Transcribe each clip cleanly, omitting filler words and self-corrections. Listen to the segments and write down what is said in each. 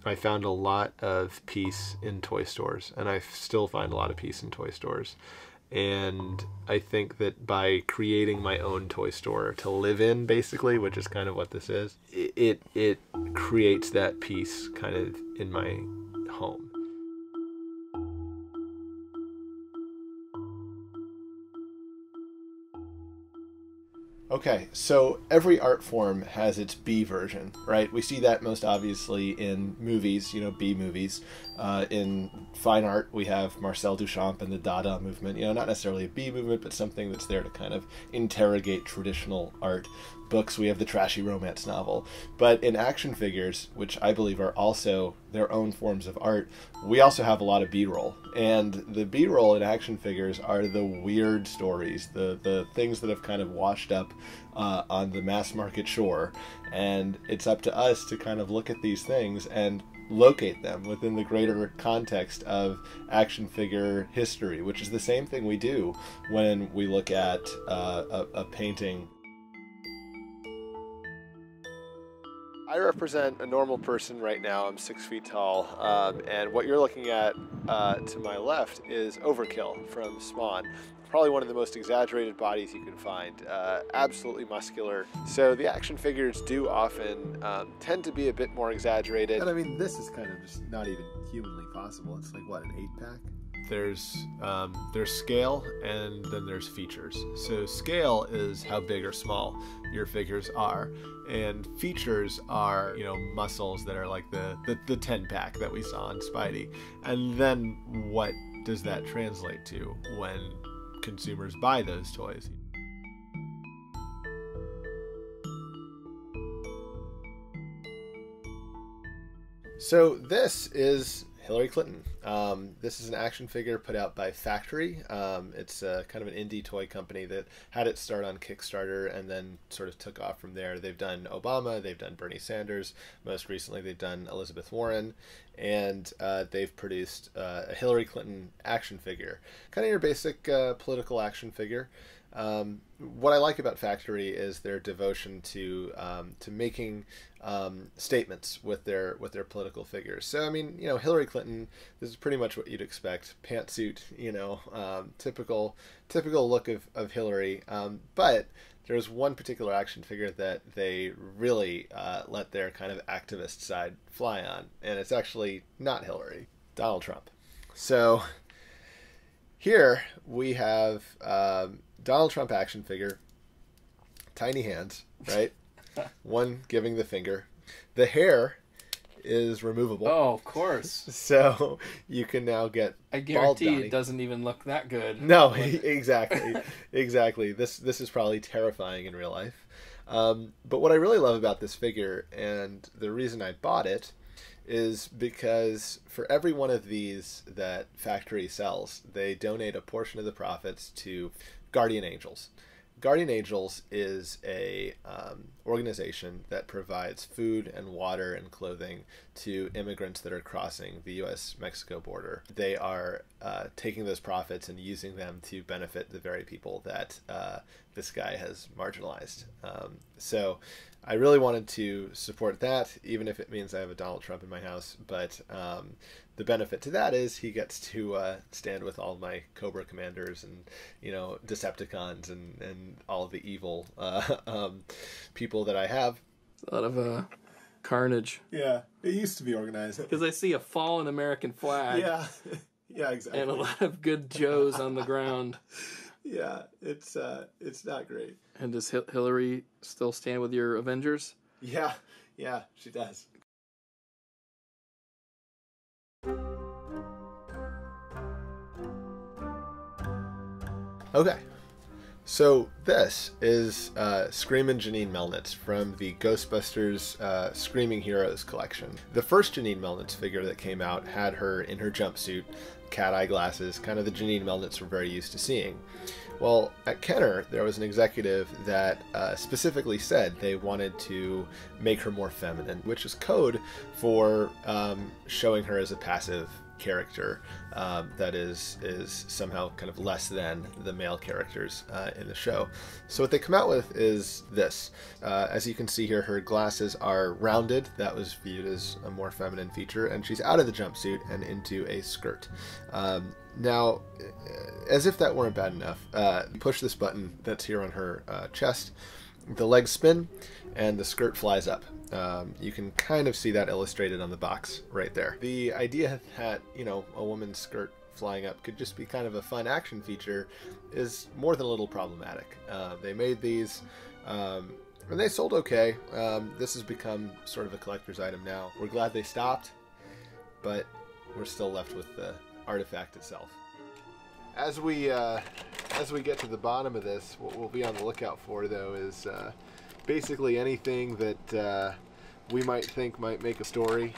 I found a lot of peace in toy stores, and I still find a lot of peace in toy stores. And I think that by creating my own toy store to live in, basically, which is kind of what this is, it creates that peace kind of in my home. Okay, so every art form has its B version, right? We see that most obviously in movies, you know, B movies. In fine art, we have Marcel Duchamp and the Dada movement, you know, not necessarily a B movement, but something that's there to kind of interrogate traditional art. Books, we have the trashy romance novel. But in action figures, which I believe are also their own forms of art, we also have a lot of B-roll. And the B-roll in action figures are the weird stories, the things that have kind of washed up on the mass market shore. And it's up to us to kind of look at these things and locate them within the greater context of action figure history, which is the same thing we do when we look at a painting. I represent a normal person right now. I'm 6 feet tall, and what you're looking at to my left is Overkill from Spawn. Probably one of the most exaggerated bodies you can find. Absolutely muscular. So the action figures do often tend to be a bit more exaggerated. And I mean, this is kind of just not even humanly possible. It's like, what, an 8-pack? There's scale, and then there's features. So scale is how big or small your figures are, and features are, you know, muscles that are like the 10-pack that we saw in Spidey. And then what does that translate to when consumers buy those toys? So this is Hillary Clinton. This is an action figure put out by Factory. It's kind of an indie toy company that had its start on Kickstarter and then sort of took off from there. They've done Obama, they've done Bernie Sanders, most recently they've done Elizabeth Warren, and they've produced a Hillary Clinton action figure. Kind of your basic political action figure. What I like about Factory is their devotion to making statements with their political figures. So I mean, you know, Hillary Clinton, this is pretty much what you'd expect: pantsuit, you know, typical look of Hillary. But there's one particular action figure that they really let their kind of activist side fly on, and it's actually not Hillary, Donald Trump. So here we have Donald Trump action figure, tiny hands, right? One giving the finger. The hair is removable. Oh, of course. So you can now get I guarantee it doesn't even look that good. No, exactly. Exactly. This is probably terrifying in real life. But what I really love about this figure, and the reason I bought it, is because for every one of these that Factory sells, they donate a portion of the profits to Guardian Angels. Guardian Angels is a organization that provides food and water and clothing to immigrants that are crossing the U.S.-Mexico border. They are taking those profits and using them to benefit the very people that this guy has marginalized. So I really wanted to support that, even if it means I have a Donald Trump in my house. But the benefit to that is he gets to stand with all my Cobra commanders and, you know, Decepticons and all of the evil people that I have. A lot of carnage. Yeah, it used to be organized. Because I see a fallen American flag. Yeah, yeah, exactly. And a lot of good Joes on the ground. Yeah, it's not great. And does Hillary still stand with your Avengers? Yeah, she does. Okay, so this is Screamin' Janine Melnitz from the Ghostbusters Screaming Heroes collection. The first Janine Melnitz figure that came out had her in her jumpsuit, cat eye glasses, kind of the Janine Melnitz we're very used to seeing. Well, at Kenner, there was an executive that specifically said they wanted to make her more feminine, which is code for showing her as a passive character that is somehow kind of less than the male characters in the show. So what they come out with is this. As you can see here, her glasses are rounded. That was viewed as a more feminine feature, and she's out of the jumpsuit and into a skirt. Now, as if that weren't bad enough, push this button that's here on her chest, the legs spin, and the skirt flies up. You can kind of see that illustrated on the box right there. The idea that, you know, a woman's skirt flying up could just be kind of a fun action feature is more than a little problematic. They made these, and they sold okay. This has become sort of a collector's item now. We're glad they stopped, but we're still left with the artifact itself. As we get to the bottom of this, what we'll be on the lookout for, though, is basically anything that we might think might make a story.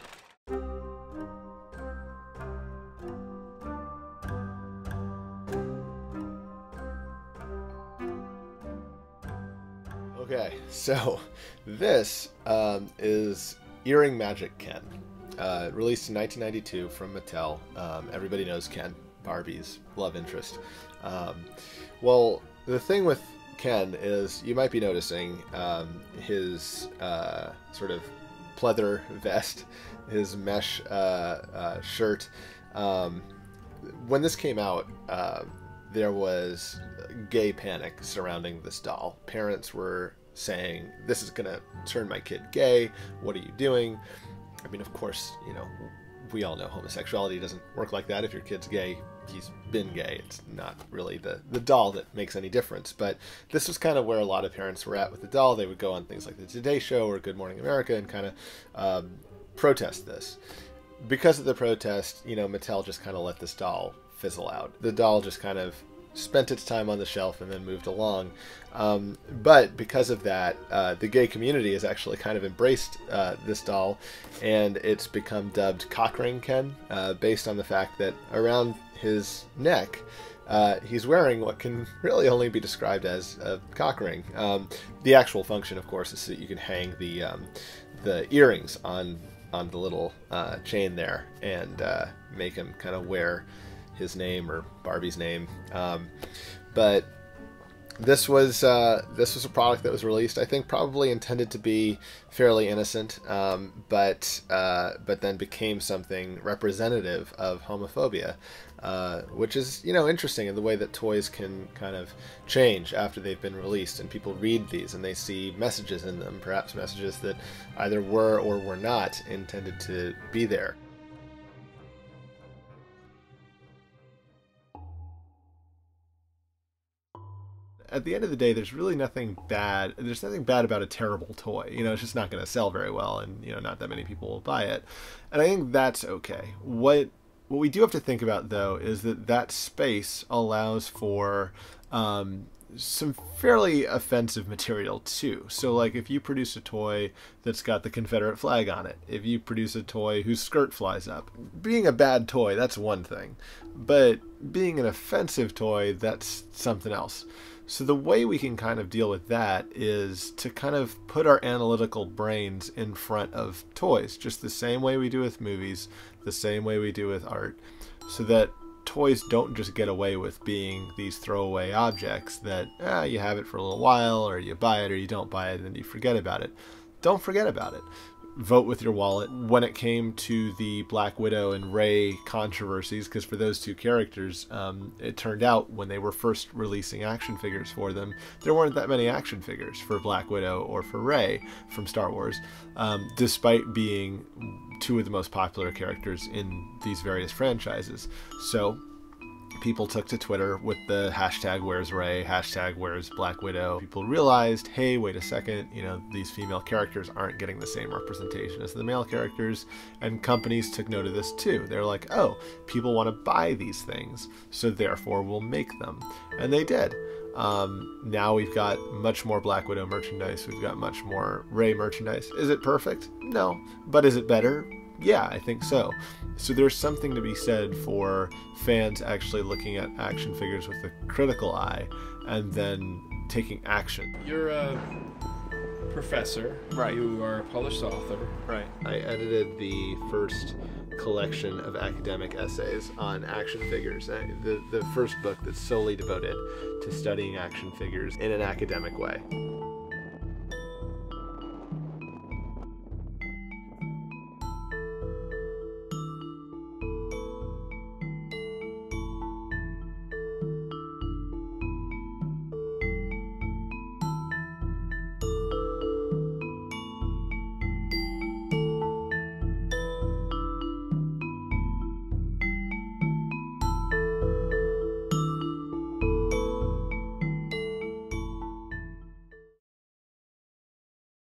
Okay, so this is Earring Magic Ken, released in 1992 from Mattel. Everybody knows Ken, Barbie's love interest. Well, the thing with Ken is, you might be noticing his sort of pleather vest, his mesh shirt. When this came out, there was gay panic surrounding this doll. Parents were saying, this is gonna turn my kid gay, what are you doing? I mean, of course, you know, we all know homosexuality doesn't work like that. If your kid's gay, he's been gay. It's not really the doll that makes any difference. But this was kind of where a lot of parents were at with the doll. They would go on things like the Today Show or Good Morning America and kind of protest this. Because of the protest, you know, Mattel just kind of let this doll fizzle out. The doll just kind of spent its time on the shelf and then moved along. But because of that, the gay community has actually kind of embraced this doll, and it's become dubbed Cockring Ken, based on the fact that around his neck, he's wearing what can really only be described as a cock ring. The actual function, of course, is so that you can hang the earrings on the little chain there and make him kind of wear his name or Barbie's name. But this was a product that was released, I think, probably intended to be fairly innocent, but then became something representative of homophobia, which is, you know, interesting in the way that toys can kind of change after they've been released, and people read these and they see messages in them, perhaps messages that either were or were not intended to be there. At the end of the day, there's really nothing bad. There's nothing bad about a terrible toy. You know, it's just not going to sell very well, and, you know, not that many people will buy it. And I think that's okay. What we do have to think about, though, is that space allows for some fairly offensive material too. So, like, if you produce a toy that's got the Confederate flag on it, if you produce a toy whose skirt flies up, being a bad toy, that's one thing, but being an offensive toy, that's something else. So the way we can kind of deal with that is to kind of put our analytical brains in front of toys, just the same way we do with movies, the same way we do with art, so that toys don't just get away with being these throwaway objects that you have it for a little while, or you buy it or you don't buy it and you forget about it. Don't forget about it. Vote with your wallet. When it came to the Black Widow and Rey controversies, because for those two characters, it turned out when they were first releasing action figures for them, there weren't that many action figures for Black Widow or for Rey from Star Wars, despite being two of the most popular characters in these various franchises. So people took to Twitter with the hashtag Where's Rey, hashtag Where's Black Widow. People realized, hey, wait a second, you know, these female characters aren't getting the same representation as the male characters, and companies took note of this too. They're like, oh, people want to buy these things, so therefore we'll make them. And they did. Now we've got much more Black Widow merchandise, we've got much more Rey merchandise. Is it perfect? No. But is it better? Yeah, I think so. So there's something to be said for fans actually looking at action figures with a critical eye and then taking action. You're a professor. Right. You are a published author. Right. I edited the first collection of academic essays on action figures. The first book that's solely devoted to studying action figures in an academic way.